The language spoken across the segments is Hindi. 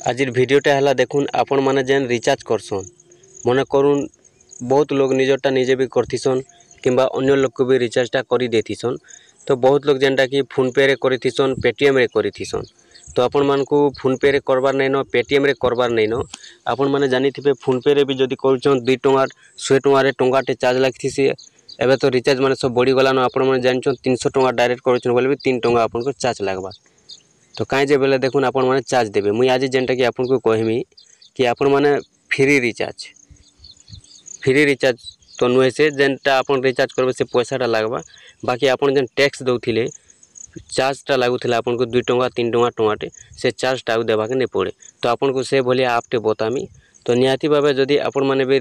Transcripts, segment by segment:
आजिर भिडियोटा है देखुन आपण मैंने जेन रिचार्ज करसन मन करुन बहुत लोग निजरटा निजे भी करथिसन किंबा अन्य लोग को भी रिचार्जटा करी देथिसन। तो बहुत लोग जेनटा कि फोनपे रे करिथिसन पेटीएम रे करिथिसन। तो आपण मानकु फोनपे रे करबार नहीं न पेटीएम रे करबार नहीं न आपण मैंने जानिथिबे फोनपे रे भी जदि करूछन 2 टंगा 100 टंगा टंगाटे चार्ज लागथिसी। एबे तो रिचार्ज माने सब बढ़ी गलान आपण मैंने जानिछन 300 टंगा डायरेक्ट करूछन बोले भी 3 टंगा आपन को चार्ज लागबा। तो कहीं जे बेले देखुन आपण मैंने चार्ज देबे मुई आज जेनटा कि आपन को कहमी कि आपण मैंने फ्री रिचार्ज तो नुहे से जेनटा आपन रिचार्ज करबे से पैसाटा लागबा। बाकी आपन जेन टैक्स दउथिले चार्जटा लागुथिला आपन को 2 टंगा 3 टंगा टंगाटे से चार्जटा आउ देबा के नहीं पड़े। तो आपन को से भलिया आपटे बतामी। तो निहाती भाबे जदि आपन माने भी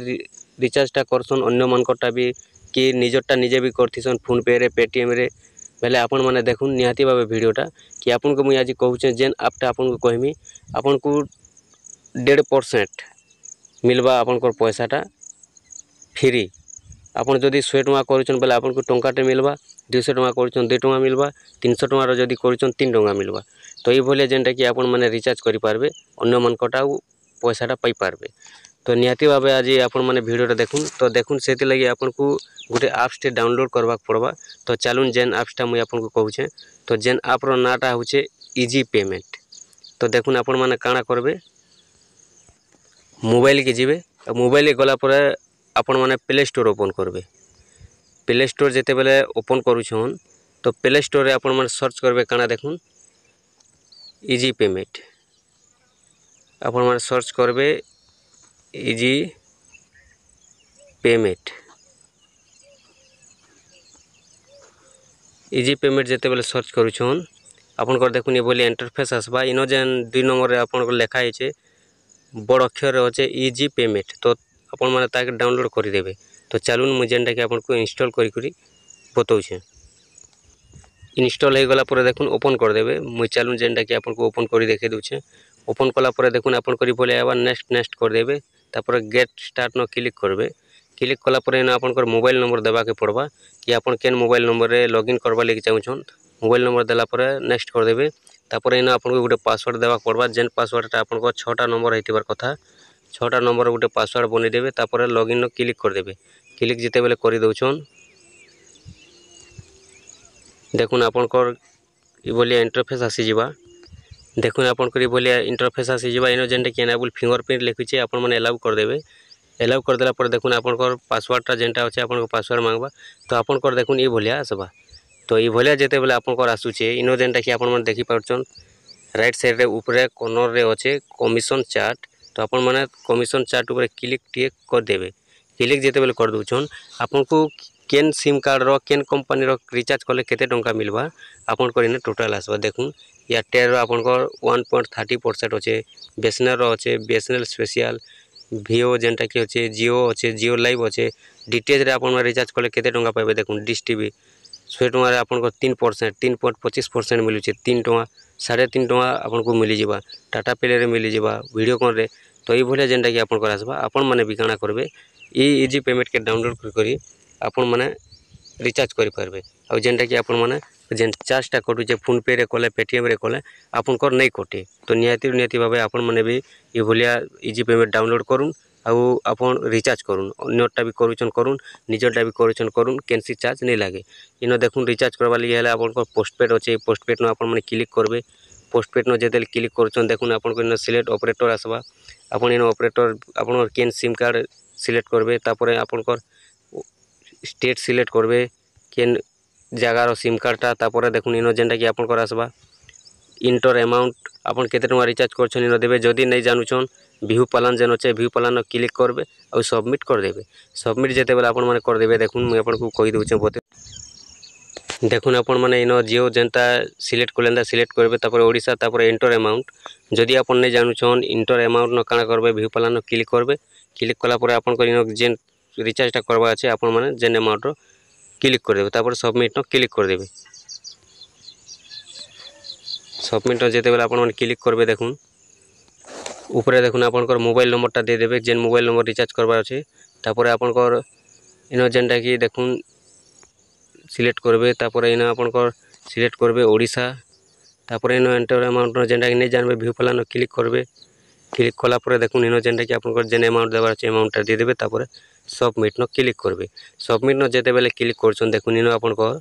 रिचार्जटा करसन अन्य मानकटा भी कि निजरटा निजे भी करथिसन फोनपे रे पेटीएम रे बेले आपण माने देखुन निहाती भाबे वीडियोटा कि आपन को मुई आज कहूचे जेन आपटा आपन को कहमी आपन को 1.5% मिलबा आपन को पैसाटा फ्री। आपन जदि 100 टंका करूछन बेले आपन को टंकाटे मिलबा 200 टंका करूछन 2 टंका मिलबा 300 टंका रो जदि करूछन 3 टंका मिलबा। तो ये भले जेनटा कि आपन माने रिचार्ज करि पारबे अन्य मानकटा पैसाटा पाई पारबे। तो निहाती भाबे आज आपन माने वीडियोटा देखुन। तो देखुन सेति लागि आपन को गोटे ऐप्स टे डाउनलोड करबा पड़बा। तो चलुन जेन ऐप्सटा मुई आपन को कहूचे तो जेन ऐप रो नाटा होचे इजी पेमेंट। तो देखुन आपन माने काना करबे मोबाइल के जिबे मोबाइल गला पर आपण माने प्ले स्टोर ओपन करबे। प्ले स्टोर जेते बेले ओपन करूछन तो प्ले स्टोर रे आपण माने सर्च करबे काना देखुन इजी पेमेंट। आपण माने सर्च करबे इजी पेमेंट। इजी पेमेंट जेते बेले सर्च करूछन आपण को देखुन ये बोली इंटरफेस आसबा। इनो जेन 2 नंबर रे आपण को लिखा हेचे बड़ अक्षर होचे इजी पेमेंट। तो आपण माने ताके डाउनलोड करि देबे। तो चलुन मु जेनटा कि आपन को इंस्टॉल करि करि बतौछे। इंस्टॉल हे गला पर देखुन ओपन कर देबे। मु चलुन जेनटा कि आपन को ओपन करि देखे दोछे। ओपन कला पर देखुन आपन करि बोले आबा नेक्स्ट नेक्स्ट कर देबे। तापर गेट स्टार्ट न क्लिक करबे। क्लिक कला पर एना आपन को मोबाइल नंबर देबा के पड़बा कि आपन केन मोबाइल नंबर रे लॉगिन करबा लेके चाहुछन। मोबाइल नंबर देला पर नेक्स्ट कर देबे। तापर एना आपन को गोटे पासवर्ड देबा पड़बा जेन पासवर्डटा आपन को 6टा नंबर हेतिबार कथा 6टा नंबर गोटे पासवर्ड बनै देबे। तापर लॉगिन न क्लिक कर देबे। क्लिक जेते बेले करि दउछन देखुन आपन को इ बोलिया इंटरफेस आसी जिबा। देखुन आपन को इ बोलिया इंटरफेस आसी जिबा। इनो जेनटा कि एनेबल फिंगरप्रिंट लिखिचे आपन माने अलाउ कर देबे। अलाउ कर देला पर देखुन आपन को पासवर्डटा जेनटा होचे आपन को पासवर्ड मांगबा। तो आपन को देखुन इ बोलिया आसबा। तो इ बोलिया जेते बेले आपन को आसुचे इनो जेनटा कि आपन माने देखि पाउछन राइट साइड रे ऊपरे कॉर्नर रे होचे कमीशन चार्ट। तो आपन माने कमीशन चार्ट ऊपर क्लिक टिक कर देबे। क्लिक जेते बेले कर दउछन आपन को केन सिम कार्ड रो केन कंपनी रो रिचार्ज करले केते टंका मिलबा आपन को इने टोटल आसबा। देखुन एयरटेल रो आपन को 1.30% होचे बीएसएनएल रो होचे बीएसएनएल स्पेशल भिओ जेनटा कि होचे जियो होचे जियो लाइव होचे डीटीएच रे आपन रिचार्ज करले केते टंका पाइबे। देखुन डिश टीवी 100 टंका रे आपन को 3% 3.25% मिलुचे 3 टंका 3.5 टंका आपन को मिली जिबा। टाटा प्ले रे मिली जिबा वीडियोकॉन रे। तो ये भलिया जेनटा कि आपन को आसबा आपन माने भी काना करबे इजी पेमेंट के डाउनलोड करी आपन माने रिचार्ज करि पारबे। आ जेनटा कि आपन माने जेन चार्जटा कटुचे फोनपे रे कले पेटीएम रे कले आपन को नहीं कटे। तो निहाती भाबे आपन माने भी ये भलिया इजी पेमेंट डाउनलोड करूँ आउ आपन रिचार्ज करूँ अन्यटा भी करूछन करूँ निजरटा भी करूछन करूँ केनसी चार्ज नहीं लागे। इनो देखुन रिचार्ज करबा लागि हेला आपन को पोस्टपेड होचे पोस्टपेड न आपन माने क्लिक करबे। पोस्टपेड न जेते क्लिक करूछन देखुन आपन को इन सिलेक्ट ऑपरेटर आसबा। आपन इन ऑपरेटर आपन केन सिम कार्ड सिलेक्ट करबे। तापर आपन को स्टेट सिलेक्ट करबे केन जगार सिम कार्डटा। तापर देखुन इनो जेनटा कि आपन को आसबा इंटर अमाउंट आपन केते टंका रिचार्ज करछन इनो देबे। जदि नहीं जानुछन व्यू प्लान जेन होचे व्यू प्लान क्लिक करबे और सबमिट कर देबे। सबमिट जेते बेले आपन माने कर देबे। देखुन मैं आपन को कहि दउचे बते देखुन आपन माने इनो जियो जेनता सिलेक्ट करलेंदा सिलेक्ट करबे। तापर ओडिसा तापर इंटर अमाउंट जदि आपन नहीं जानुछन इंटर अमाउंट न काना करबे व्यू प्लान क्लिक करबे। क्लिक कला पर आपन को इनो जेन रिचार्जटा करबा আছে आपन माने जेन अमाउंट रो क्लिक कर देबे। तापर सबमिट न क्लिक कर देबे। सबमिट जेते बेले आपन माने क्लिक करबे देखुन ऊपर देखुन आपन को मोबाइल नंबरटा दे देबे जेन मोबाइल नंबर रिचार्ज करबा আছে। तापर आपन को इनो जेनटा कि देखुन सिलेक्ट करबे। तापर इनो आपन को सिलेक्ट करबे ओडिसा। तापर इनो एंटर अमाउंट जेनटा कि नहीं जानबे व्यू प्लान क्लिक करबे। क्लिक कलापर देखुन इन जेनटा कि आपन जेन अमाउंट देवार अच्छे अमाउंटा देदेवे तापर सबमिट न क्लिक करेंगे। सबमिट न जिते बेले क्लिक कर देखुन इन आपन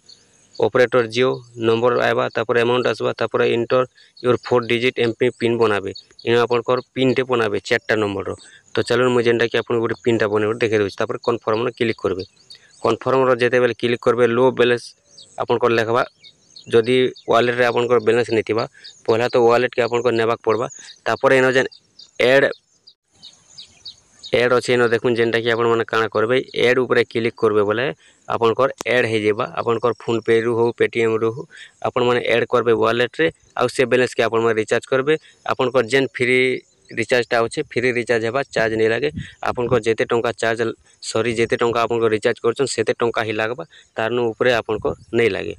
ऑपरेटर जियो नंबर आवा तापर अमाउंट आसवा तापर inter your 4 digit MP pin बनाबे इन आपन पिनटे बनाबे 4टा नंबर रो। तो चलो मुझे जेनटा कि आपन गोटे पिनटा बने देखे दूसरी तापर कन्फर्म क्लिक करेंगे। कन्फर्म जिते बेले क्लिक करेंगे लो बैलेंस आपन लेखा जदि वालेट रे आपन बैलेंस नहीं थिबा पहला तो वालेट के आपन नेबाक पड़वा तापर इन जेन एड अच्छे इन देखुन जेनटा कि आपण माने काଣା करबे एड ऊपर क्लिक करबे बोले आपनकर एड हो जाबा आपनकर फोन पे रु हो पेटीएम रु हो आपण माने एड करबे वॉलेट रे आ से बैलेंस के आपण माने रिचार्ज करबे आपनकर जेन फ्री रिचार्जटा अच्छे फ्री रिचार्ज हेबा चार्ज नहीं लगे आपनकर जेते टंका चार्ज सॉरी जेते टंका आपनकर रिचार्ज करछन सेते टंका ही लागबा तारनु ऊपर आपनको नहीं लगे।